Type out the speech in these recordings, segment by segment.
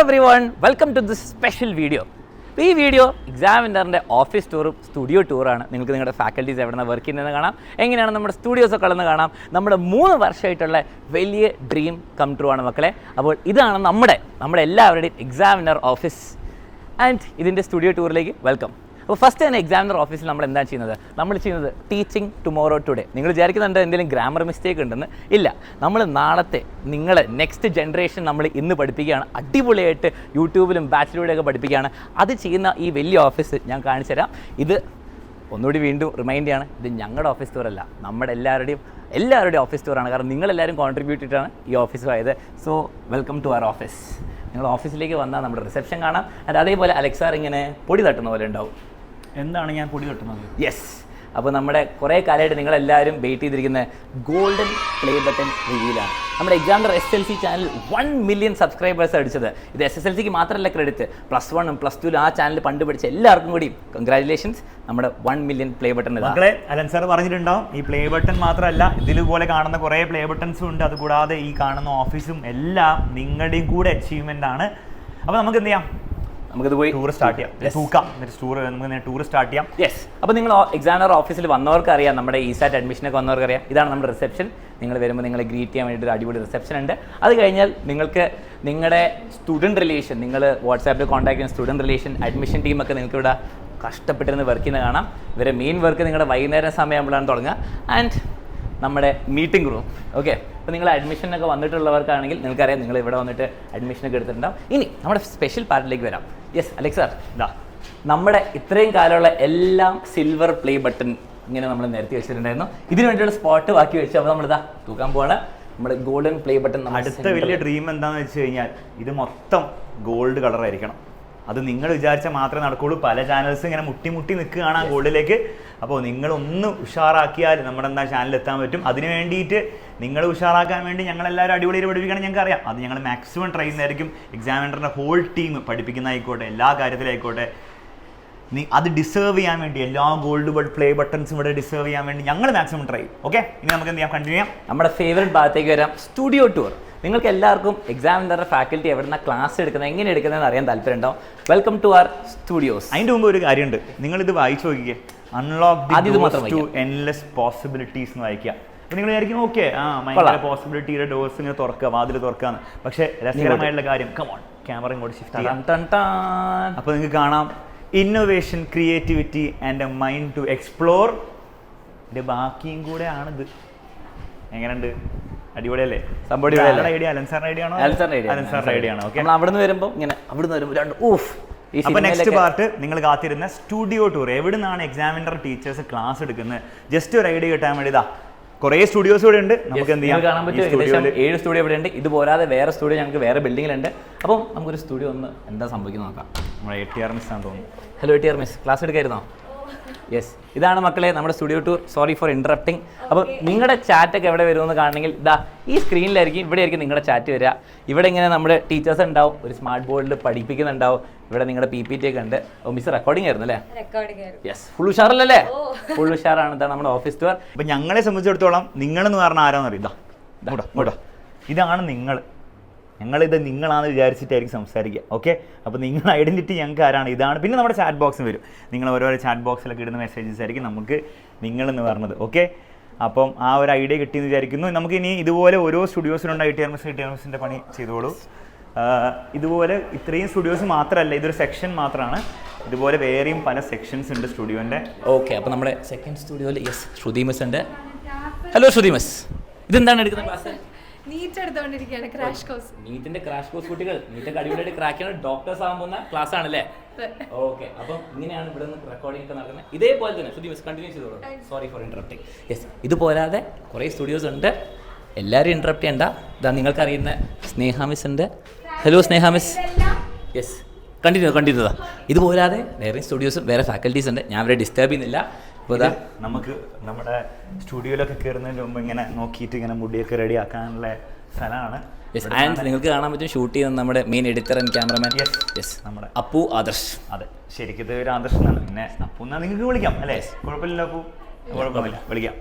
everyone, welcome to this special video. ഈ video എക്സാമിനറിൻ്റെ office ടൂറും studio ടൂറാണ്. നിങ്ങൾക്ക് നിങ്ങളുടെ ഫാക്കൽറ്റീസ് എവിടെ നിന്ന് വർക്ക് ചെയ്യുന്നതെന്ന് കാണാം, എങ്ങനെയാണ് നമ്മുടെ സ്റ്റുഡിയോസൊക്കെ ഉള്ളതെന്ന് കാണാം. നമ്മുടെ 3 വർഷമായിട്ടുള്ള വലിയ ഡ്രീം കം ട്രൂ ആണ് മക്കളെ. അപ്പോൾ ഇതാണ് നമ്മുടെ എല്ലാവരുടെയും എക്സാമിനർ ഓഫീസ് ആൻഡ് ഇതിൻ്റെ സ്റ്റുഡിയോ ടൂറിലേക്ക് വെൽക്കം. അപ്പോൾ ഫസ്റ്റ് തന്നെ എക്സാമിനർ ഓഫീസിൽ നമ്മൾ എന്താ ചെയ്യുന്നത്? നമ്മൾ ചെയ്യുന്നത് ടീച്ചിങ് ടുമോറോ ടുഡേ. നിങ്ങൾ വിചാരിക്കുന്നുണ്ട് എന്തെങ്കിലും ഗ്രാമർ മിസ്റ്റേക്ക് ഉണ്ടെന്ന്. ഇല്ല, നമ്മൾ നാളത്തെ നിങ്ങളെ നെക്സ്റ്റ് ജനറേഷൻ നമ്മൾ ഇന്ന് പഠിപ്പിക്കുകയാണ്. അടിപൊളിയായിട്ട് യൂട്യൂബിലും ബാച്ചിലൂടെയൊക്കെ പഠിപ്പിക്കുകയാണ്. അത് ചെയ്യുന്ന ഈ വലിയ ഓഫീസ് ഞാൻ കാണിച്ചു തരാം. ഇത് ഒന്നുകൂടി വീണ്ടും റിമൈൻഡ് ചെയ്യാണ്, ഇത് ഞങ്ങളുടെ ഓഫീസ് ടൂറല്ല, നമ്മുടെ എല്ലാവരുടെയും ഓഫീസ് ടൂറാണ്. കാരണം നിങ്ങളെല്ലാവരും കോൺട്രിബ്യൂട്ട് ചെയ്തിട്ടാണ് ഈ ഓഫീസ് ആയത്. So welcome to our office. നിങ്ങൾ ഓഫീസിലേക്ക് വന്നാൽ നമ്മുടെ റിസപ്ഷൻ കാണാം. അത് അതേപോലെ അലക്സാർ ഇങ്ങനെ പൊടി തട്ടുന്ന പോലെ ഉണ്ടാവും. എന്താണ് ഞാൻ പൊടി തട്ടുന്നത്? യെസ്. അപ്പോൾ നമ്മുടെ കുറേ കാലമായിട്ട് നിങ്ങളെല്ലാവരും വെയിറ്റ് ചെയ്തിരിക്കുന്ന ഗോൾഡൻ പ്ലേ ബട്ടൺ റിവീലാണ്. നമ്മുടെ examiner SSLC channel 1 million subscribers അടിച്ചത്. ഇത് SSLCക്ക് മാത്രമല്ല ക്രെഡിറ്റ്, +1 +2 ആ ചാനൽ പണ്ട് പഠിച്ച എല്ലാവർക്കും കൂടി കൺഗ്രാജുലേഷൻസ്. നമ്മുടെ 1 മില്യൺ പ്ലേ ബട്ടൺ. മക്കളെ, അലൻ സാർ പറഞ്ഞിട്ടുണ്ടാവും, ഈ പ്ലേ ബട്ടൺ മാത്രമല്ല ഇതിലുപോലെ കാണുന്ന കുറേ പ്ലേ ബട്ടൺസും ഉണ്ട്. അതുകൂടാതെ ഈ കാണുന്ന ഓഫീസും എല്ലാം നിങ്ങളുടെയും കൂടെ അച്ചീവ്മെൻ്റ് ആണ്. അപ്പോൾ നമുക്ക് എന്ത് ചെയ്യാം? നമുക്കിത് പോയി ടൂർ സ്റ്റാർട്ട് ചെയ്യാം. നമുക്ക് ടൂർ സ്റ്റാർട്ട് ചെയ്യാം. യെസ്. അപ്പോൾ നിങ്ങൾ എക്സാമിനർ ഓഫീസിൽ വന്നവർക്ക് അറിയാം, നമ്മുടെ ESAT അഡ്മിഷനൊക്കെ വന്നവർക്ക് അറിയാം. ഇതാണ് നമ്മുടെ റിസപ്ഷൻ. നിങ്ങൾ വരുമ്പോൾ നിങ്ങളെ ഗ്രീറ്റ് ചെയ്യാൻ വേണ്ടിയിട്ട് ഒരു അടിപൊളി റിസപ്ഷൻ ഉണ്ട്. അത് കഴിഞ്ഞാൽ നിങ്ങൾക്ക് നിങ്ങളുടെ സ്റ്റുഡൻറ്റ് റിലേഷൻ, നിങ്ങൾ വാട്സാപ്പിൽ കോൺടാക്ട് ചെയ്യുന്ന സ്റ്റുഡൻറ്റ് റിലേഷൻ അഡ്മിഷൻ ടീമൊക്കെ നിങ്ങൾക്ക് ഇവിടെ കഷ്ടപ്പെട്ടിരുന്ന് വർക്ക് ചെയ്യുന്നത് കാണാം. ഇവരെ മെയിൻ വർക്ക് നിങ്ങളുടെ വൈകുന്നേരം സമയമാകുമ്പോഴാണ് തുടങ്ങുക. ആൻഡ് നമ്മുടെ മീറ്റിംഗ് റൂം. ഓക്കെ, അപ്പോൾ നിങ്ങൾ അഡ്മിഷനൊക്കെ വന്നിട്ടുള്ളവർക്കാണെങ്കിൽ നിങ്ങൾക്കറിയാം, നിങ്ങൾ ഇവിടെ വന്നിട്ട് അഡ്മിഷനൊക്കെ എടുത്തിട്ടുണ്ടാവും. ഇനി നമ്മുടെ സ്പെഷ്യൽ പാർട്ടിലേക്ക് വരാം. യെസ് അലക്സ് സാർ, ഇതാ നമ്മുടെ ഇത്രയും കാലമുള്ള എല്ലാം സിൽവർ പ്ലേ ബട്ടൺ ഇങ്ങനെ നമ്മൾ നിരത്തി വെച്ചിട്ടുണ്ടായിരുന്നു. ഇതിന് വേണ്ടിയുള്ള സ്പോട്ട് ബാക്കി വെച്ച് അപ്പോൾ നമ്മളിതാ തൂക്കാൻ പോവാണ്. നമ്മുടെ ഗോൾഡൻ പ്ലേ ബട്ടൺ. അടുത്ത വലിയ ഡ്രീം എന്താണെന്ന് വെച്ച് കഴിഞ്ഞാൽ ഇത് മൊത്തം ഗോൾഡ് കളറായിരിക്കണം. അത് നിങ്ങൾ വിചാരിച്ചാൽ മാത്രമേ നടക്കുകയുള്ളൂ. പല ചാനൽസും ഇങ്ങനെ മുട്ടി നിൽക്കുകയാണ് ആ ഗോൾഡിലേക്ക്. അപ്പോൾ നിങ്ങളൊന്ന് ഉഷാറാക്കിയാൽ നമ്മുടെ ചാനലിൽ എത്താൻ പറ്റും. അതിന് വേണ്ടിയിട്ട് നിങ്ങൾ ഉഷാറാക്കാൻ വേണ്ടി ഞങ്ങളെല്ലാവരും അടിപൊളിയിൽ പഠിപ്പിക്കണം. ഞങ്ങൾക്ക് അറിയാം, അത് ഞങ്ങൾ മാക്സിമം ട്രൈ ചെയ്യുന്നതായിരിക്കും. എക്സാമിനറിൻ്റെ ഹോൾ ടീം പഠിപ്പിക്കുന്നതായിക്കോട്ടെ, എല്ലാ കാര്യത്തിലായിക്കോട്ടെ, അത് ഡിസേർവ് ചെയ്യാൻ വേണ്ടി എല്ലാ ഗോൾഡ് പ്ലേ ബട്ടൺസും ഇവിടെ ഡിസേർവ് ചെയ്യാൻ വേണ്ടി ഞങ്ങൾ മാക്സിമം ട്രൈ ചെയ്യും. ഓക്കെ, ഇനി നമുക്ക് എന്ത് ചെയ്യാം? കണ്ടിന്യൂ ചെയ്യാം. നമ്മുടെ ഫേവറേറ്റ് ഭാഗത്തേക്ക് വരാം, സ്റ്റുഡിയോ ടൂർ. നിങ്ങൾക്ക് എല്ലാവർക്കും എക്സാമിനറുടെ ഫാക്കൽറ്റി എവിടുന്ന ക്ലാസ് എടുക്കുന്നത്, എങ്ങനെ എടുക്കുന്നതെന്ന് അറിയാൻ താല്പര്യം ഉണ്ടാവും. Welcome to our studios. അതിൻ്റെ മുമ്പ് ഒരു കാര്യമുണ്ട്, നിങ്ങളിത് വായിച്ചു നോക്കിക്കേ. Unlock the doors to endless possibilities എന്ന് വായിക്കുക. അപ്പോൾ നിങ്ങൾ വിചാരിക്കും ഓക്കെ, ഭയങ്കര പോസിബിലിറ്റിയുടെ ഡോർസ് ഇങ്ങനെ തുറക്കുക, വാതിൽ തുറക്കാന്ന്. പക്ഷേ രസകരമായിട്ടുള്ള കാര്യം, കമോൺ ക്യാമറ ഇങ്ങോട്ട് ഷിഫ്റ്റ് ചെയ്യാം. അപ്പോൾ നിങ്ങൾക്ക് കാണാം, innovation, creativity and a mind to explore. ഇതിൻ്റെ ബാക്കിയും കൂടെ ആണിത്. എങ്ങനെയുണ്ട്? അടിപൊളിയല്ലേ? ഐഡിയ അലൻസാറിന്റെ ഐഡിയ ആണോ? അലൻസാറിന്റെ ഐഡിയ ആണ്. ഓക്കെ, അവിടുന്ന് വരുമ്പോൾ ഇങ്ങനെ അവിടുന്ന് വരുമ്പോൾ രണ്ട് ഊഫ്. അപ്പോൾ നെക്സ്റ്റ് പാർട്ട് നിങ്ങൾ കാത്തിരുന്ന സ്റ്റുഡിയോ ടൂർ. എവിടെ നിന്നാണ് എക്സാമിനർ ടീച്ചേഴ്സ് ക്ലാസ് എടുക്കുന്നത്? ജസ്റ്റ് ഒരു ഐഡിയ കിട്ടാൻ വേണ്ടി ഇതാ കുറേ സ്റ്റുഡിയോസ് ഇവിടെ ഉണ്ട്. നമുക്ക് എന്ത് ചെയ്യാം? കാണാൻ പറ്റും. ഏകദേശം 7 സ്റ്റുഡിയോ ഇവിടെ ഉണ്ട്. ഇത് പോരാതെ വേറെ സ്റ്റുഡിയോ ഞങ്ങൾക്ക് വേറെ ബിൽഡിങ്ങിലുണ്ട്. അപ്പം നമുക്കൊരു സ്റ്റുഡിയോ ഒന്ന് എന്താ സംഭവിക്കുന്നത് നോക്കാം. നമ്മുടെ ATR മിസ് ആണെന്ന് തോന്നുന്നു. ഹലോ ATR മിസ്, ക്ലാസ് എടുക്കായിരുന്നോ? യെസ്, ഇതാണ് മക്കളെ നമ്മുടെ studio tour. Sorry for interrupting. അപ്പോൾ നിങ്ങളുടെ ചാറ്റൊക്കെ എവിടെ വരുമെന്ന് കാണണമെങ്കിൽ ഇതാ ഈ സ്ക്രീനിലായിരിക്കും, ഇവിടെ ആയിരിക്കും നിങ്ങളുടെ ചാറ്റ് വരിക. ഇവിടെ ഇങ്ങനെ നമ്മുടെ ടീച്ചേഴ്സ് ഉണ്ടാവും, ഒരു സ്മാർട്ട് ബോർഡിൽ പഠിപ്പിക്കുന്നുണ്ടാവും. ഇവിടെ നിങ്ങളുടെ PPT ഒക്കെ ഉണ്ട്. മിസ് റെക്കോർഡിംഗ് ആയിരുന്നു അല്ലേ? Yes, full ഉഷാറല്ലേ? ഫുൾ ഉഷാറാണ്. ഇതാണ് നമ്മുടെ ഓഫീസ് ടൂർ. അപ്പോൾ ഞങ്ങളെ സംബന്ധിച്ചിടത്തോളം നിങ്ങളെന്ന് പറഞ്ഞാൽ ആരാന്ന് അറിയാം. ഇതാണ് നിങ്ങൾ. ഞങ്ങളിത് നിങ്ങളാണെന്ന് വിചാരിച്ചിട്ടായിരിക്കും സംസാരിക്കുക. ഓക്കെ, അപ്പോൾ നിങ്ങളുടെ ഐഡൻറ്റിറ്റി ഞങ്ങൾക്ക് ആരാണ്? ഇതാണ്. പിന്നെ നമ്മുടെ ചാറ്റ് ബോക്സും വരും. നിങ്ങൾ ഓരോരോ ചാറ്റ് ബോക്സിലൊക്കെ ഇടുന്ന മെസ്സേജസ് ആയിരിക്കും നമുക്ക് നിങ്ങളെന്ന് പറഞ്ഞത്. ഓക്കെ, അപ്പം ആ ഒരു ഐഡിയ കിട്ടിയെന്ന് വിചാരിക്കുന്നു. നമുക്ക് ഇനി ഇതുപോലെ ഓരോ സ്റ്റുഡിയോസിനുണ്ട്. ATR മിസ്സിൻ്റെ പണി ചെയ്തോളൂ. ഇതുപോലെ ഇത്രയും സ്റ്റുഡിയോസ് മാത്രമല്ല, ഇതൊരു സെക്ഷൻ മാത്രമാണ്. ഇതുപോലെ വേറെയും പല സെക്ഷൻസ് ഉണ്ട് സ്റ്റുഡിയോൻ്റെ. ഓക്കെ, അപ്പോൾ നമ്മുടെ സെക്കൻഡ് സ്റ്റുഡിയോയിൽ യെസ് ശ്രുതി മിസ് ഉണ്ട്. ഹലോ ശ്രുതി മിസ്, ഇതെന്താണ് എടുക്കുന്ന ക്ലാസ്? നീറ്റ് എടുത്തോണ്ടിരിക്കുകയാണ്, ക്രാഷ് കോഴ്സ്. നീറ്റിന്റെ ക്രാഷ് കോഴ്സ് കുട്ടികൾ നീറ്റൊക്കെ അടിപൊളിയായിട്ട് ക്രാക്ക് ചെയ്യുന്ന ഡോക്ടേഴ്സ് ആകാൻ പോകുന്ന ക്ലാസ് ആണല്ലേ? ഓക്കെ, അപ്പം ഇങ്ങനെയാണ് ഇവിടെ നിന്ന് റെക്കോർഡിംഗ് ഒക്കെ നടക്കുന്നത്. ഇതേപോലെ തന്നെ ശ്രുതി മിസ് കണ്ടിന്യൂ ചെയ്തോളൂ. Sorry for interrupting. യെസ്, ഇത് പോരാതെ കുറേ സ്റ്റുഡിയോസ് ഉണ്ട്. എല്ലാവരും ഇൻറ്ററപ്റ്റ് ചെയ്യണ്ട. ഇതാ നിങ്ങൾക്കറിയുന്ന സ്നേഹ മിസ് ഉണ്ട്. Hello Sneha miss. Yes, continue. ഇത് പോരാതെ വേറെ സ്റ്റുഡിയോസും വേറെ ഫാക്കൽറ്റീസ് ഉണ്ട്. ഞാൻ അവരെ ഡിസ്റ്റർബ് ചെയ്യുന്നില്ല. അപ്പോൾ ഇതാ നമുക്ക് നമ്മുടെ സ്റ്റുഡിയോയിലൊക്കെ കയറുന്നതിന് മുമ്പ് ഇങ്ങനെ നോക്കിയിട്ട് ഇങ്ങനെ മുടിയൊക്കെ റെഡി ആക്കാനുള്ള സ്ഥലമാണ്. നിങ്ങൾക്ക് കാണാൻ പറ്റും ഷൂട്ട് ചെയ്യുന്ന നമ്മുടെ main editor and cameraman. Yes, നമ്മുടെ അപ്പു ആദർശ്. അതെ, ശരിക്കും ഇത് ഒരു ആദർശ് എന്നാണ്. പിന്നെ അപ്പു എന്നാൽ നിങ്ങൾക്ക് വിളിക്കാം അല്ലേ? കുഴപ്പമില്ല അപ്പു, കുഴപ്പമില്ല, വിളിക്കാം.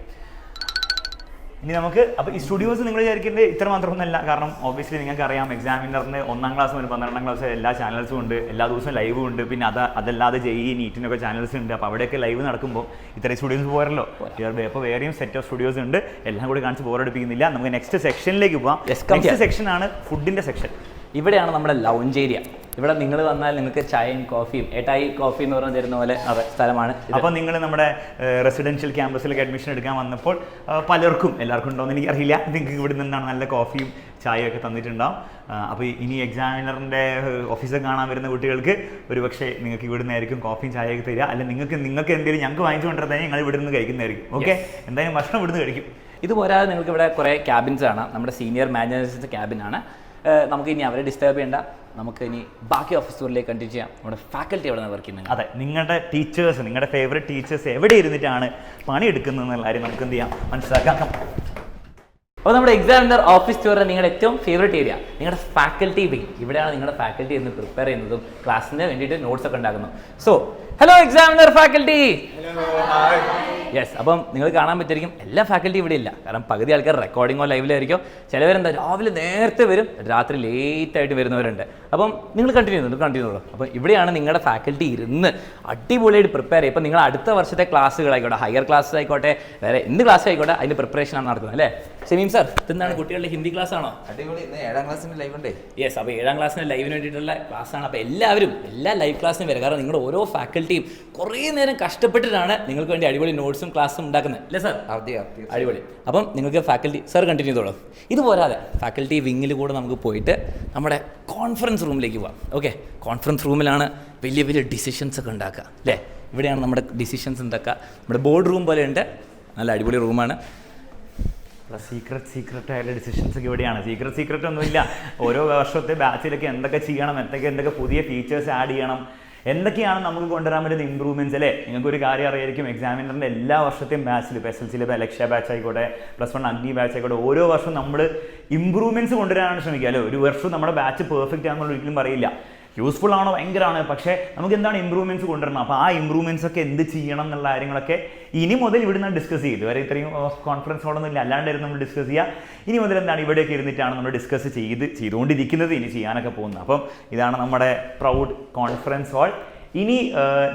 ഇനി നമുക്ക് അപ്പോൾ ഈ സ്റ്റുഡിയോസ് നിങ്ങൾ വിചാരിക്കേണ്ടത് ഇത്ര മാത്രമൊന്നുമല്ല. കാരണം ഒബ്വിയസ്ലി നിങ്ങൾക്ക് അറിയാം എക്സാമിനറിന് 1ാം ക്ലാസ് മുതൽ 12ാം ക്ലാസ് എല്ലാ ചാനൽസും ഉണ്ട്, എല്ലാ ദിവസവും ലൈവും ഉണ്ട്. പിന്നെ അതല്ലാതെ JEE നീറ്റിനൊക്കെ ചാനൽസ് ഉണ്ട്. അപ്പോൾ അവിടെയൊക്കെ ലൈവ് നടക്കുമ്പോൾ ഇത്രയും സ്റ്റുഡിയോസ് പോരല്ലോ. അപ്പോൾ വേറെയും സെറ്റ് ഓഫ് സ്റ്റുഡിയോസ് ഉണ്ട്. എല്ലാം കൂടി കാണിച്ച് ബോറടിപ്പിക്കുന്നില്ല. നമുക്ക് നെക്സ്റ്റ് സെക്ഷനിലേക്ക് പോകാം. നെക്സ്റ്റ് സെക്ഷനാണ് ഫുഡിൻ്റെ സെക്ഷൻ. ഇവിടെയാണ് നമ്മുടെ ലൗഞ്ച് ഏരിയ. ഇവിടെ നിങ്ങൾ വന്നാൽ നിങ്ങൾക്ക് ചായയും കോഫിയും ഏട്ടായി കോഫി എന്ന് പറഞ്ഞ് തരുന്ന പോലെ സ്ഥലമാണ്. അപ്പോൾ നിങ്ങൾ നമ്മുടെ റെസിഡൻഷ്യൽ ക്യാമ്പസിലേക്ക് അഡ്മിഷൻ എടുക്കാൻ വന്നപ്പോൾ എല്ലാവർക്കും ഉണ്ടോയെന്ന് എനിക്കറിയില്ല, നിങ്ങൾക്ക് ഇവിടെ നിന്നാണ് നല്ല കോഫിയും ചായയൊക്കെ തന്നിട്ടുണ്ടാവും. അപ്പോൾ ഇനി എക്സാമിനറിൻ്റെ ഓഫീസർ കാണാൻ വരുന്ന കുട്ടികൾക്ക് ഒരുപക്ഷെ നിങ്ങൾക്ക് ഇവിടെ നിന്നായിരിക്കും കോഫിയും ചായയൊക്കെ തരിക. അല്ലെങ്കിൽ നിങ്ങൾക്ക് എന്തെങ്കിലും ഞങ്ങൾക്ക് വാങ്ങിച്ചു കൊണ്ടുവരാൻ ഞങ്ങൾ ഇവിടെ നിന്ന് കഴിക്കുന്നതായിരിക്കും. ഓക്കെ, എന്തായാലും ഭക്ഷണം ഇവിടുന്ന് കഴിക്കും. ഇതുപോരാതെ നിങ്ങൾക്ക് ഇവിടെ കുറേ ക്യാബിൻസ് ആണ്. നമ്മുടെ സീനിയർ മാനേജേഴ്സിൻ്റെ ക്യാബിനാണ്. നമുക്ക് ഇനി അവരെ ഡിസ്റ്റർബ് ചെയ്യേണ്ട, നമുക്ക് ഇനി ബാക്കി ഓഫീസ് ടൂറിലേക്ക് കണ്ടിന്യൂ ചെയ്യാം. നമ്മുടെ ഫാക്കൽറ്റി എവിടെ നിന്ന് വർക്ക് ചെയ്യുന്നത്? അതെ, നിങ്ങളുടെ ടീച്ചേഴ്സ്, നിങ്ങളുടെ ഫേവറേറ്റ് ടീച്ചേഴ്സ് എവിടെ ഇരുന്നിട്ടാണ് പണിയെടുക്കുന്നത് എന്നുള്ള കാര്യം നമുക്ക് എന്ത് ചെയ്യാം, മനസ്സിലാക്കാം. അപ്പോൾ നമ്മുടെ എക്സാമിനർ ഓഫീസ് ടൂറിൽ നിങ്ങളുടെ ഏറ്റവും ഫേവറേറ്റ് ഏരിയ നിങ്ങളുടെ ഫാക്കൽറ്റി വിങ്. ഇവിടെയാണ് നിങ്ങളുടെ ഫാക്കൽറ്റി എന്ന് പ്രിപ്പയർ ചെയ്യുന്നതും ക്ലാസ്സിന് വേണ്ടിയിട്ട് നോട്ട്സ് ഒക്കെ ഉണ്ടാക്കുന്നു. So hello examiner faculty. Yes, അപ്പം നിങ്ങൾ കാണാൻ പറ്റുമായിരിക്കും എല്ലാ ഫാക്കൽറ്റി ഇവിടെ ഇല്ല. കാരണം പകുതി ആൾക്കാർ റെക്കോർഡിങ്ങോ ലൈവിലായിരിക്കും. ചിലവരെന്താ രാവിലെ നേരത്തെ വരും, രാത്രി ലേറ്റായിട്ട് വരുന്നവരുണ്ട്. അപ്പം നിങ്ങൾ കണ്ടിന്യൂ. അപ്പം ഇവിടെയാണ് നിങ്ങളുടെ ഫാക്കൽറ്റി ഇരുന്ന് അടിപൊളിയായിട്ട് പ്രിപ്പയർ ചെയ്യും. ഇപ്പം നിങ്ങൾ അടുത്ത വർഷത്തെ ക്ലാസ്സുകളായിക്കോട്ടെ, ഹയർ ക്ലാസ് ആയിക്കോട്ടെ, വേറെ എന്ത് ക്ലാസ് ആയിക്കോട്ടെ, അതിൻ്റെ പ്രിപ്പറേഷനാണ് നടക്കുന്നത് അല്ലേ ഷമീം സാർ? ഇതെന്താണ് കുട്ടികളുടെ ഹിന്ദി ക്ലാസ് ആണോ? അടിപൊളി. 7ാം ക്ലാസ്സിൻ്റെ ലൈവ് ഉണ്ട്. യെസ്, അപ്പോൾ 7ാം ക്ലാസ്സിൻ്റെ ലൈവിന് വേണ്ടിയിട്ടുള്ള ക്ലാസ്സാണ്. അപ്പോൾ എല്ലാവരും എല്ലാ ലൈവ് ക്ലാസ്സിനും വരും. കാരണം നിങ്ങളുടെ ഓരോ ഫാക്കൽറ്റിയും കുറേ നേരം കഷ്ടപ്പെട്ടിട്ടാണ് നിങ്ങൾക്ക് വേണ്ടി അടിപൊളി നോട്ട്സും ക്ലാസ്സും ഉണ്ടാക്കുന്നത് അല്ലേ സാർ? അടിപൊളി. അപ്പം നിങ്ങൾക്ക് ഫാക്കൽറ്റി സാർ കണ്ടിന്യൂ ചെയ്തോളൂ. ഇതുപോരാതെ ഫാക്കൽറ്റി വിങ്ങിൽ കൂടെ നമുക്ക് പോയിട്ട് നമ്മുടെ കോൺഫറൻസ് റൂമിലേക്ക് പോകാം. ഓക്കെ, കോൺഫറൻസ് റൂമിലാണ് വലിയ വലിയ ഡിസിഷൻസ് ഒക്കെ ഉണ്ടാക്കുക അല്ലേ? ഇവിടെയാണ് നമ്മുടെ ഡിസിഷൻസ് ഉണ്ടാക്കുക. നമ്മുടെ ബോർഡ് റൂം പോലെ ഉണ്ട്. നല്ല അടിപൊളി റൂമാണ്. സീക്രട്ട് ആയിട്ടുള്ള ഡിസിഷൻസ് ഒക്കെ ഇവിടെയാണ്. സീക്രട്ട് ഒന്നുമില്ല. ഓരോ വർഷത്തെ ബാച്ചിലൊക്കെ എന്തൊക്കെ ചെയ്യണം, എന്തൊക്കെ പുതിയ ഫീച്ചേഴ്സ് ആഡ് ചെയ്യണം, എന്തൊക്കെയാണ് നമുക്ക് കൊണ്ടുവരാൻ പറ്റുന്ന ഇമ്പ്രൂവ്മെൻറ്റ്സ് അല്ലേ? നിങ്ങൾക്കൊരു കാര്യം അറിയായിരിക്കും, എക്സാമിനറിൻ്റെ എല്ലാ വർഷത്തെയും ബാച്ചിൽ, ഇപ്പോൾ SLCയിലെ ലക്ഷ്യ ബാച്ച് ആയിക്കോട്ടെ, +1 അഗ്നി ബാച്ച് ആയിക്കോട്ടെ, ഓരോ വർഷവും നമ്മൾ ഇമ്പ്രൂവ്മെൻറ്റ്സ് കൊണ്ടുവരാനാണ് ശ്രമിക്കുക അല്ലേ? ഒരു വർഷം നമ്മുടെ ബാച്ച് പെർഫെക്റ്റ് ആണെന്നുള്ള ഒരിക്കലും പറയില്ല. യൂസ്ഫുൾ ആണോ, ഭയങ്കരമാണ്. പക്ഷേ നമുക്ക് എന്താണ് ഇമ്പ്രൂവ്മെൻറ്റ്സ് കൊണ്ടുവരണം. അപ്പോൾ ആ ഇമ്പ്രൂവ്മെൻറ്റ്സ് ഒക്കെ എന്ത് ചെയ്യണം എന്നുള്ള കാര്യങ്ങളൊക്കെ ഇനി മുതൽ ഇവിടെ നിന്ന് ഡിസ്കസ് ചെയ്തു. വരെ ഇത്രയും കോൺഫറൻസ് ഹോളൊന്നും ഇല്ല, അല്ലാണ്ടായിരുന്നു നമ്മൾ ഡിസ്കസ് ചെയ്യുക. ഇനി മുതൽ എന്താണ് ഇവിടെയൊക്കെ ഇരുന്നിട്ടാണ് നമ്മൾ ഡിസ്കസ് ചെയ്തുകൊണ്ടിരിക്കുന്നത്, ഇനി ചെയ്യാനൊക്കെ പോകുന്നത്. അപ്പം ഇതാണ് നമ്മുടെ പ്രൗഡ് കോൺഫറൻസ് ഹാൾ. ഇനി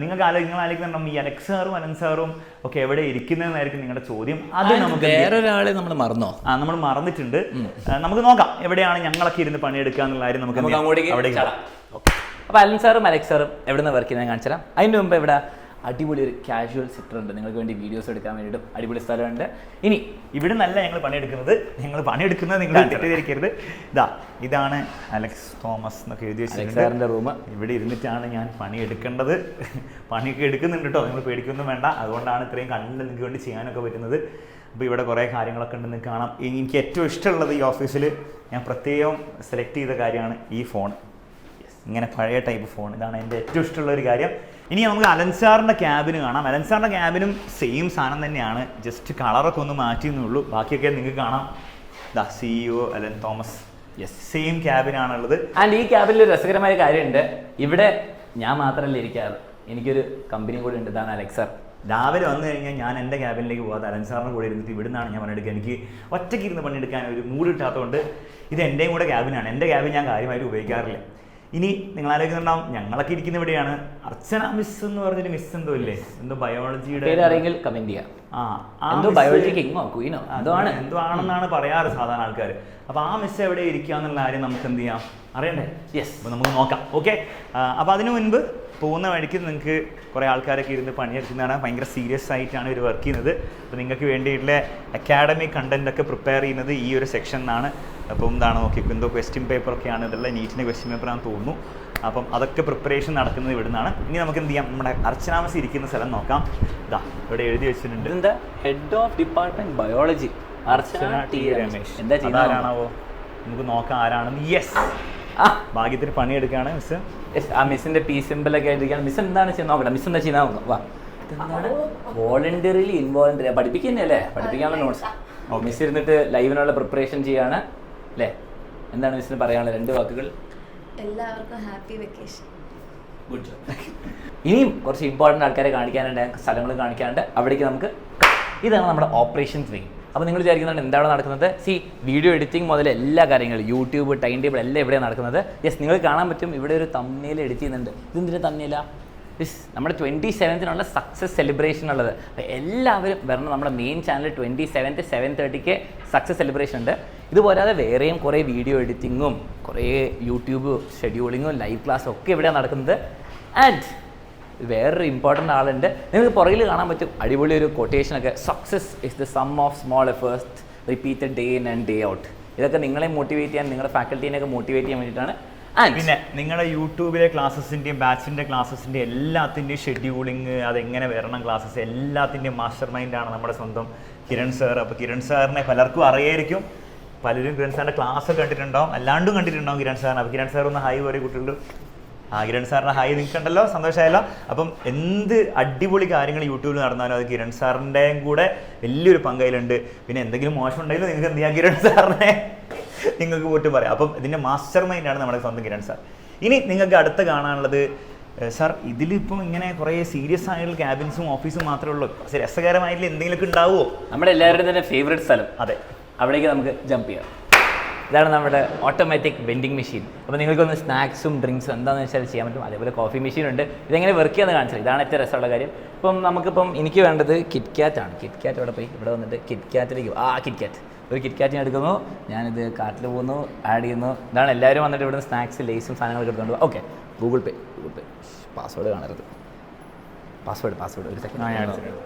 നിങ്ങൾ ആലോചിക്കുന്നുണ്ടാവും ഈ അലക്സ് സാറും അനൻ സാറും ഒക്കെ എവിടെ ഇരിക്കുന്നതെന്നായിരിക്കും നിങ്ങളുടെ ചോദ്യം. അത് നമുക്ക് വേറൊരാളെ നമ്മൾ മറന്നോ? നമ്മൾ മറന്നിട്ടുണ്ട്. നമുക്ക് നോക്കാം എവിടെയാണ് ഞങ്ങളൊക്കെ ഇരുന്ന് പണിയെടുക്കുക എന്നുള്ള കാര്യം. നമുക്ക് അവിടെ അപ്പോൾ അലൻ സാറും അലക്സ് സാറും എവിടെ നിന്ന് വർക്ക് ചെയ്യുന്നത് കാണിച്ചു തരാം. അതിൻ്റെ മുമ്പ് ഇവിടെ അടിപൊളി ഒരു കാഷ്വൽ സിറ്റർ ഉണ്ട്, നിങ്ങൾക്ക് വേണ്ടി വീഡിയോസ് എടുക്കാൻ വേണ്ടിയിട്ടും അടിപൊളി സ്ഥലമുണ്ട്. ഇനി ഇവിടെ നല്ല ഞങ്ങൾ പണിയെടുക്കുന്നത് നിങ്ങൾ തെറ്റിദ്ധരിക്കരുത്. ഇതാണ് അലക്സ് തോമസ് എന്നൊക്കെ എഴുതി വെച്ചിട്ടുണ്ട് റൂം. ഇവിടെ ഇരുന്നിട്ടാണ് ഞാൻ പണിയെടുക്കേണ്ടത്. പണിയൊക്കെ എടുക്കുന്നുണ്ട് കേട്ടോ, നിങ്ങൾ പേടിക്കൊന്നും വേണ്ട. അതുകൊണ്ടാണ് ഇത്രയും കണ്ട് നിങ്ങൾക്ക് വേണ്ടി ചെയ്യാനൊക്കെ പറ്റുന്നത്. അപ്പോൾ ഇവിടെ കുറേ കാര്യങ്ങളൊക്കെ ഉണ്ടെന്ന് കാണാം. എനിക്ക് ഏറ്റവും ഇഷ്ടമുള്ളത് ഈ ഓഫീസിൽ ഞാൻ പ്രത്യേകം സെലക്ട് ചെയ്ത കാര്യമാണ് ഈ ഫോൺ. ഇങ്ങനെ പഴയ ടൈപ്പ് ഫോൺ, ഇതാണ് എൻ്റെ ഏറ്റവും ഇഷ്ടമുള്ള ഒരു കാര്യം. ഇനി നമുക്ക് അലൻസാറിൻ്റെ ക്യാബിന് കാണാം. അലൻസാറിൻ്റെ ക്യാബിനും സെയിം സാധനം തന്നെയാണ്, ജസ്റ്റ് കളറൊക്കെ ഒന്ന് മാറ്റിയെന്നേ ഉള്ളൂ. ബാക്കിയൊക്കെ നിങ്ങൾക്ക് കാണാം. CEO അലൻ തോമസ്, സെയിം ക്യാബിനാണുള്ളത്. ആൻഡ് ഈ ക്യാബിനിൽ ഒരു രസകരമായ കാര്യമുണ്ട്. ഇവിടെ ഞാൻ മാത്രമല്ല ഇരിക്കാറ്, എനിക്കൊരു കമ്പനി കൂടി ഉണ്ട്. ഇതാണ് അലക്സ് സാർ. രാവിലെ വന്നു കഴിഞ്ഞാൽ ഞാൻ എൻ്റെ ക്യാബിനിലേക്ക് പോകാതെ അലൻസാറിൻ്റെ കൂടെ ഇരുന്നിട്ട് ഇവിടെ നിന്നാണ് ഞാൻ പണിയെടുക്കുക. എനിക്ക് ഒറ്റയ്ക്ക് ഇരുന്ന് പണിയെടുക്കാൻ ഒരു മൂഡ് കിട്ടാത്തതുകൊണ്ട് ഇത് എൻ്റെയും കൂടെ ക്യാബിനാണ്. എൻ്റെ ക്യാബിൻ ഞാൻ കാര്യമായിട്ട് ഉപയോഗിക്കാറില്ല. ഇനി നിങ്ങൾ ആലോചിക്കുന്നുണ്ടാവും ഞങ്ങളൊക്കെ ഇരിക്കുന്ന ഇവിടെയാണ്. അർച്ചന മിസ് എന്ന് പറഞ്ഞൊരു മിസ് എന്തോ ഇല്ലേ, എന്തോ ബയോളജിയുടെ കമന്റ് ചെയ്യാം. ബയോളജി കിങ്ങോ ക്വീനോ എന്തോ ആണെന്നാണ് പറയാറ് സാധാരണ ആൾക്കാർ. അപ്പോൾ ആ മിസ് എവിടെ ഇരിക്കുക എന്നുള്ള കാര്യം നമുക്ക് എന്ത് ചെയ്യാം, അറിയണ്ടേ? യെസ്, അപ്പോൾ നമുക്ക് നോക്കാം. ഓക്കെ, അപ്പോൾ അതിനു മുൻപ് പോകുന്ന വഴിക്ക് നിങ്ങൾക്ക് കുറേ ആൾക്കാരൊക്കെ ഇരുന്ന് പണിയെടുക്കുന്നതാണ്. ഭയങ്കര സീരിയസ് ആയിട്ടാണ് ഇവർ വർക്ക് ചെയ്യുന്നത്. അപ്പോൾ നിങ്ങൾക്ക് വേണ്ടിയിട്ടുള്ള അക്കാഡമിക് കണ്ടന്റ് ഒക്കെ പ്രിപ്പയർ ചെയ്യുന്നത് ഈ ഒരു സെക്ഷനിലാണ്. അപ്പം എന്താണ് നോക്കിയപ്പോൾ എന്തോ ക്വസ്റ്റ്യൻ പേപ്പറൊക്കെയാണ്, ഇതെല്ലാം നീറ്റിൻ്റെ ക്വസ്റ്റ്യൻ പേപ്പറാണെന്ന് തോന്നുന്നു. അപ്പം അതൊക്കെ പ്രിപ്പറേഷൻ നടക്കുന്നത് ഇവിടെ നിന്നാണ്. ഇനി നമുക്ക് എന്ത് ചെയ്യാം, നമ്മുടെ അർച്ചന മിസ് ഇരിക്കുന്ന സ്ഥലം നോക്കാം. ഇവിടെ എഴുതി വെച്ചിട്ടുണ്ട്, എന്താ head of department biology Archana T Ramesh. എന്താ ആരാണാവോ, നമുക്ക് നോക്കാം ആരാണെന്ന്. യെസ്, ഭാഗ്യത്തിന് പണിയെടുക്കുകയാണ് മിസ്. ആ മിസ്സിന്റെ പി സിമ്പിളൊക്കെ ആയിരിക്കാം. മിസ് എന്താണ് ചെയ്യുന്നത് നോക്കട്ടെ. മിസ് എന്താ ചെയ്യുന്ന നോക്കാം. വാ, എന്താണ് വോളണ്ടറിലി ഇൻവോളണ്ടറി പഠിപ്പിക്കുന്നല്ലേ, പഠിപ്പിക്കാനുള്ള നോട്ട്സ്. മിസ് ഇരുന്നിട്ട് ലൈവിനുള്ള പ്രിപ്പറേഷൻ ചെയ്യാണ് അല്ലേ? എന്താണ് മിസ്സിന് പറയാനുള്ളത് 2 വാക്കുകൾ? എല്ലാവർക്കും ഹാപ്പി വെക്കേഷൻ. Good job. ഇനിയും കുറച്ച് ഇമ്പോർട്ടൻ്റ് ആൾക്കാരെ കാണിക്കാനുണ്ട്, സ്ഥലങ്ങൾ കാണിക്കാനുണ്ട്. അവിടേക്ക് നമുക്ക്, ഇതാണ് നമ്മുടെ ഓപ്പറേഷൻസ് വിങ്. അപ്പോൾ നിങ്ങൾ വിചാരിക്കുന്നുണ്ട് എന്താണ് നടക്കുന്നത്? വീഡിയോ എഡിറ്റിംഗ് മുതൽ എല്ലാ കാര്യങ്ങളും യൂട്യൂബ് ടൈം ടേബിൾ എല്ലാം എവിടെയാണ് നടക്കുന്നത്. നിങ്ങൾ കാണാൻ പറ്റും ഇവിടെ ഒരു തമ്മിൽ എഡിറ്റ് ചെയ്യുന്നുണ്ട്. ഇതെന്തിൻ്റെ തമ്മില? നമ്മുടെ 27th സക്സസ് സെലിബ്രേഷൻ ഉള്ളത്. അപ്പോൾ എല്ലാവരും വരണം. നമ്മുടെ main channel 27th 7:30 success celebration ഉണ്ട്. ഇതുപോലാതെ വേറെയും കുറേ വീഡിയോ എഡിറ്റിങ്ങും കുറേ യൂട്യൂബ് ഷെഡ്യൂളിങ്ങും ലൈവ് ക്ലാസ്സും ഒക്കെ ഇവിടെയാണ് നടക്കുന്നത്. ആൻഡ് വേറൊരു ഇമ്പോർട്ടൻ്റ് ആളുണ്ട്. നിങ്ങൾക്ക് പുറകിൽ കാണാൻ പറ്റും അടിപൊളി ഒരു കൊട്ടേഷനൊക്കെ. Success is the sum of small efforts repeated day in and day out. ഇതൊക്കെ നിങ്ങളെ മോട്ടിവേറ്റ് ചെയ്യാൻ, നിങ്ങളുടെ ഫാക്കൽറ്റീനെയൊക്കെ മോട്ടിവേറ്റ് ചെയ്യാൻ വേണ്ടിയിട്ടാണ്. പിന്നെ നിങ്ങളുടെ യൂട്യൂബിലെ ക്ലാസ്സസിൻ്റെയും ബാച്ചിൻ്റെ ക്ലാസ്സസിൻ്റെ എല്ലാത്തിൻ്റെയും ഷെഡ്യൂളിങ്, അതെങ്ങനെ വരണം ക്ലാസ്സസ് എല്ലാത്തിൻ്റെയും മാസ്റ്റർ മൈൻഡാണ് നമ്മുടെ സ്വന്തം കിരൺ സാർ. അപ്പോൾ കിരൺ സാറിനെ പലർക്കും അറിയായിരിക്കും. പലരും കിരൺ സാറിൻ്റെ ക്ലാസ് കണ്ടിട്ടുണ്ടാവും, അല്ലാണ്ടും കണ്ടിട്ടുണ്ടാവും കിരൺ സാറിന്. അപ്പോൾ കിരൺ സാർ ഒന്ന് ഹായ് പറയും കുട്ടികളുടെ. കിരൺ സാറിൻ്റെ ഹായ് നിൽക്കണ്ടല്ലോ, സന്തോഷമായല്ലോ. അപ്പം എന്ത് അടിപൊളി കാര്യങ്ങൾ യൂട്യൂബിൽ നടന്നാലും അത് കിരൺ സാറിൻ്റെയും കൂടെ വലിയൊരു പങ്കയിലുണ്ട്. പിന്നെ എന്തെങ്കിലും മോശം ഉണ്ടെങ്കിലും നിങ്ങൾക്ക് എന്ത് ചെയ്യാം, കിരൺ സാറിനെ നിങ്ങൾക്ക് പോയിട്ട് പറയാം. അപ്പം ഇതിൻ്റെ മാസ്റ്റർ മൈൻഡാണ് നമ്മുടെ സ്വന്തം കിരൺ സാർ. ഇനി നിങ്ങൾക്ക് അടുത്ത് കാണാനുള്ളത്, സാർ ഇതിലിപ്പം ഇങ്ങനെ കുറേ സീരിയസ് ആയിട്ടുള്ള ക്യാബിൻസും ഓഫീസും മാത്രമേ ഉള്ളൂ, പക്ഷേ രസകരമായിട്ടുള്ള എന്തെങ്കിലുമൊക്കെ ഉണ്ടാവുമോ? നമ്മുടെ എല്ലാവരുടെയും തന്നെ ഫേവറേറ്റ് സ്ഥലം. അതെ, അവിടേക്ക് നമുക്ക് ജമ്പ് ചെയ്യാം. ഇതാണ് നമ്മുടെ ഓട്ടോമാറ്റിക് വെൻഡിങ് മെഷീൻ. അപ്പോൾ നിങ്ങൾക്കൊന്ന് സ്നാക്സും ഡ്രിങ്ക്സും എന്താണെന്ന് വെച്ചാൽ ചെയ്യാൻ പറ്റും. അതേപോലെ കോഫി മെഷീൻ ഉണ്ട്. ഇതെങ്ങനെ വർക്ക് ചെയ്യാന്ന് കാണിച്ചത്. ഇതാണ് ഏറ്റവും രസമുള്ള കാര്യം. നമുക്കിപ്പം എനിക്ക് വേണ്ടത് കിറ്റ്കാറ്റാണ്. കിറ്റ്കാറ്റ് ഇവിടെ പോയി ഇവിടെ വന്നിട്ട് കിറ്റ്കാറ്റിലേക്ക് കിറ്റ്കാറ്റ് ഒരു കിറ്റ്കാറ്റിന് എടുക്കുന്നു. ഞാനിത് കാറ്റിൽ പോകുന്നു, ആഡ് ചെയ്യുന്നു. ഇതാണ് എല്ലാവരും വന്നിട്ട് ഇവിടുന്ന് സ്നാക്സ് ലേസും സാധനങ്ങളൊക്കെ എടുത്തുകൊണ്ട്. ഓക്കെ, ഗൂഗിൾ പേ പാസ്വേഡ് കാണരുത്. പാസ്വേഡ് ഒരു സെക്കൻഡ്.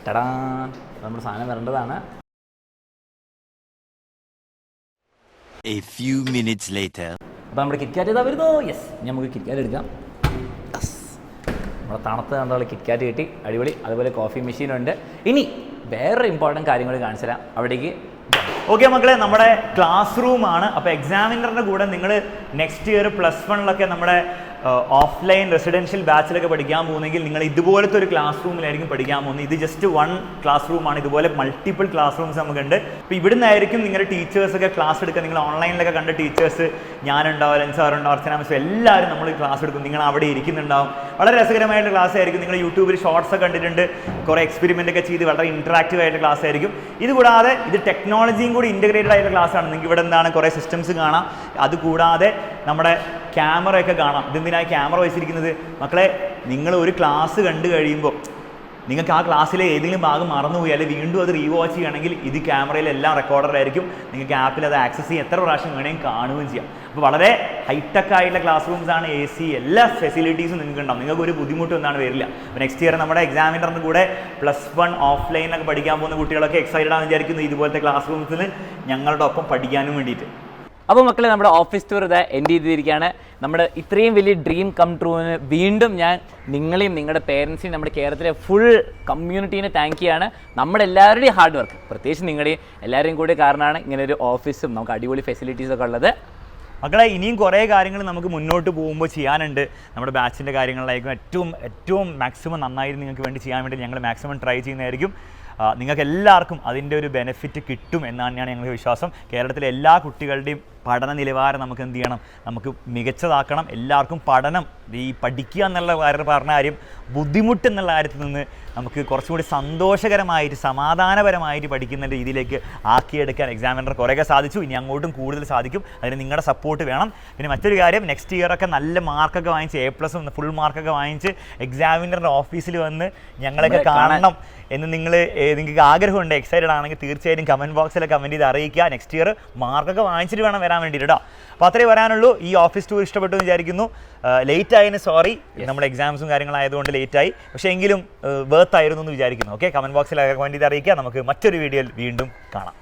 ടടാ, നമ്മുടെ സാധനം വരേണ്ടതാണ്. A few minutes later. അപ്പോൾ നമ്മുടെ കിറ്റ്കാറ്റ് ഇതാ വരുന്നു. യെസ്, നമുക്ക് കിറ്റ്കാറ്റ് എടുക്കാം. നമ്മുടെ തണുത്ത് കണ്ടുള്ള കിറ്റ്കാറ്റ് കിട്ടി, അടിപൊളി. അതുപോലെ കോഫി മെഷീനുണ്ട്. ഇനി വേറെ ഇമ്പോർട്ടൻറ്റ് കാര്യങ്ങൾ കാണിച്ചു തരാം. അവിടേക്ക് ഓക്കെ മക്കളെ, നമ്മുടെ ക്ലാസ് റൂമാണ്. അപ്പോൾ എക്സാമിനറിൻ്റെ കൂടെ നിങ്ങൾ നെക്സ്റ്റ് ഇയർ +1 നമ്മുടെ ഓഫ്ലൈൻ റെസിഡൻഷ്യൽ ബാച്ചിലൊക്കെ പഠിക്കാൻ പോകുന്നെങ്കിൽ നിങ്ങൾ ഇതുപോലത്തെ ഒരു ക്ലാസ് റൂമിലായിരിക്കും പഠിക്കാൻ പോകുന്നത്. ഇത് ജസ്റ്റ് 1 ക്ലാസ് റൂമാണ്. ഇതുപോലെ മൾട്ടിപ്പിൾ ക്ലാസ് റൂംസ് നമുക്കുണ്ട്. അപ്പോൾ ഇവിടെ നിന്നായിരിക്കും നിങ്ങളുടെ ടീച്ചേഴ്സൊക്കെ ക്ലാസ് എടുക്കുക. നിങ്ങൾ ഓൺലൈനിലൊക്കെ കണ്ട ടീച്ചേഴ്സ്, ഞാനുണ്ടാവും, ലെൻസ് സാറുണ്ടാവും, അർച്ചന മിസ്, എല്ലാവരും നമ്മൾ ക്ലാസ് എടുക്കും. നിങ്ങൾ അവിടെ ഇരിക്കുന്നുണ്ടാവും. വളരെ രസകരമായിട്ട് ക്ലാസ് ആയിരിക്കും. നിങ്ങൾ യൂട്യൂബിൽ ഷോർട്സ് ഒക്കെ കണ്ടിട്ടുണ്ട്, കുറേ എക്സ്പെരിമെൻ്റ് ഒക്കെ ചെയ്ത് വളരെ ഇൻറ്ററാക്റ്റീവ് ആയിട്ട് ക്ലാസ് ആയിരിക്കും. ഇതുകൂടാതെ ഇത് ടെക്നോളജിയും കൂടി ഇൻ്റഗ്രേറ്റഡ് ആയിട്ടുള്ള ക്ലാസ്സാണ്. നിങ്ങൾക്ക് ഇവിടെ എന്താണ് കുറേ സിസ്റ്റംസ് കാണാം. അതുകൂടാതെ നമ്മുടെ ക്യാമറയൊക്കെ കാണാം. ഇതെന്തിനായി ക്യാമറ വെച്ചിരിക്കുന്നത്? മക്കളെ, നിങ്ങൾ ഒരു ക്ലാസ് കണ്ടു കഴിയുമ്പോൾ നിങ്ങൾക്ക് ആ ക്ലാസ്സിലെ ഏതെങ്കിലും ഭാഗം മറന്നുപോയി അല്ലെങ്കിൽ വീണ്ടും അത് റീവാച്ച് ചെയ്യുകയാണെങ്കിൽ ഇത് ക്യാമറയിലെല്ലാം റെക്കോർഡറായിരിക്കും. നിങ്ങൾക്ക് ആപ്പിൽ അത് ആക്സസ് ചെയ്യാൻ എത്ര പ്രാവശ്യം വേണമെങ്കിൽ കാണുകയും ചെയ്യാം. അപ്പോൾ വളരെ ഹൈടെക് ആയിട്ടുള്ള ക്ലാസ് റൂംസാണ്. AC എല്ലാ ഫെസിലിറ്റീസും നിങ്ങൾക്ക് ഉണ്ടാവും. നിങ്ങൾക്ക് ഒരു ബുദ്ധിമുട്ടും എന്താണ് വരില്ല. അപ്പോൾ നെക്സ്റ്റ് ഇയർ നമ്മുടെ എക്സാമിനറിന് കൂടെ +1 ഓഫ്ലൈനിലൊക്കെ പഠിക്കാൻ പോകുന്ന കുട്ടികളൊക്കെ എക്സൈറ്റഡ് ആണെന്ന് വിചാരിക്കുന്നു ഇതുപോലത്തെ ക്ലാസ് റൂംസിൽ ഞങ്ങളുടെ ഒപ്പം പഠിക്കാനും വേണ്ടിയിട്ട്. അപ്പോൾ മക്കളെ, നമ്മുടെ ഓഫീസ് ടൂർ ഇതാ എൻഡ് ചെയ്തിരിക്കുകയാണ്. നമ്മുടെ ഇത്രയും വലിയ ഡ്രീം കം ട്രൂവിന് വീണ്ടും ഞാൻ നിങ്ങളെയും നിങ്ങളുടെ പേരൻസിനെയും നമ്മുടെ കേരളത്തിലെ ഫുൾ കമ്മ്യൂണിറ്റീനെ താങ്ക് ചെയ്യാണ്. നമ്മുടെ എല്ലാവരുടെയും ഹാർഡ് വർക്ക്, പ്രത്യേകിച്ച് നിങ്ങളുടെയും എല്ലാവരെയും കൂടി കാരണമാണ് ഇങ്ങനെ ഒരു ഓഫീസും നമുക്ക് അടിപൊളി ഫെസിലിറ്റീസൊക്കെ ഉള്ളത്. മക്കളെ, ഇനിയും കുറേ കാര്യങ്ങൾ നമുക്ക് മുന്നോട്ട് പോകുമ്പോൾ ചെയ്യാനുണ്ട്. നമ്മുടെ ബാച്ചിൻ്റെ കാര്യങ്ങളിലായിരിക്കും ഏറ്റവും മാക്സിമം നന്നായി നിങ്ങൾക്ക് വേണ്ടി ചെയ്യാൻ വേണ്ടി ഞങ്ങൾ മാക്സിമം ട്രൈ ചെയ്യുന്നതായിരിക്കും. നിങ്ങൾക്ക് എല്ലാവർക്കും അതിൻ്റെ ഒരു ബെനിഫിറ്റ് കിട്ടും എന്നാണ് ഞങ്ങൾക്ക് വിശ്വാസം. കേരളത്തിലെ എല്ലാ കുട്ടികളുടെയും പഠന നിലവാരം നമുക്ക് എന്ത് ചെയ്യണം, നമുക്ക് മികച്ചതാക്കണം. എല്ലാവർക്കും പഠനം, ഈ പഠിക്കുക എന്നുള്ള പറഞ്ഞ കാര്യം ബുദ്ധിമുട്ട് എന്നുള്ള കാര്യത്തിൽ നിന്ന് നമുക്ക് കുറച്ചുകൂടി സന്തോഷകരമായിട്ട് സമാധാനപരമായിട്ട് പഠിക്കുന്ന രീതിയിലേക്ക് ആക്കിയെടുക്കാൻ എക്സാമിനർ കുറേയൊക്കെ സാധിച്ചു. ഇനി അങ്ങോട്ടും കൂടുതൽ സാധിക്കും. അതിന് നിങ്ങളുടെ സപ്പോർട്ട് വേണം. പിന്നെ മറ്റൊരു കാര്യം, നെക്സ്റ്റ് ഇയറൊക്കെ നല്ല മാർക്കൊക്കെ വാങ്ങിച്ച് A+ ഫുൾ മാർക്കൊക്കെ വാങ്ങിച്ച് എക്സാമിനറുടെ ഓഫീസിൽ വന്ന് ഞങ്ങളൊക്കെ കാണണം എന്ന് നിങ്ങൾക്ക് ആഗ്രഹമുണ്ട്, എക്സൈറ്റഡ് ആണെങ്കിൽ തീർച്ചയായും കമൻറ്റ് ബോക്സിൽ കമൻറ്റ് ചെയ്ത് അറിയിക്കുക. നെക്സ്റ്റ് ഇയർ മാർക്കൊക്കെ വാങ്ങിച്ചിട്ട് വേണം വരാൻ വേണ്ടിയിട്ട് കേട്ടോ. അപ്പോൾ അത്രേ പറയാനുള്ളൂ. ഈ ഓഫീസ് ടൂർ ഇഷ്ടപ്പെട്ടു എന്ന് വിചാരിക്കുന്നു. ലേറ്റ് ആയതിന് സോറി, നമ്മുടെ എക്സാംസും കാര്യങ്ങളായതുകൊണ്ട് ലേറ്റായി. പക്ഷേ എങ്കിലും വർത്ത് ആയിരുന്നു എന്ന് വിചാരിക്കുന്നു. ഓക്കെ, കമൻറ്റ് ബോക്സിൽ കമൻറ്റ് ചെയ്ത് അറിയിക്കുക. നമുക്ക് മറ്റൊരു വീഡിയോയിൽ വീണ്ടും കാണാം.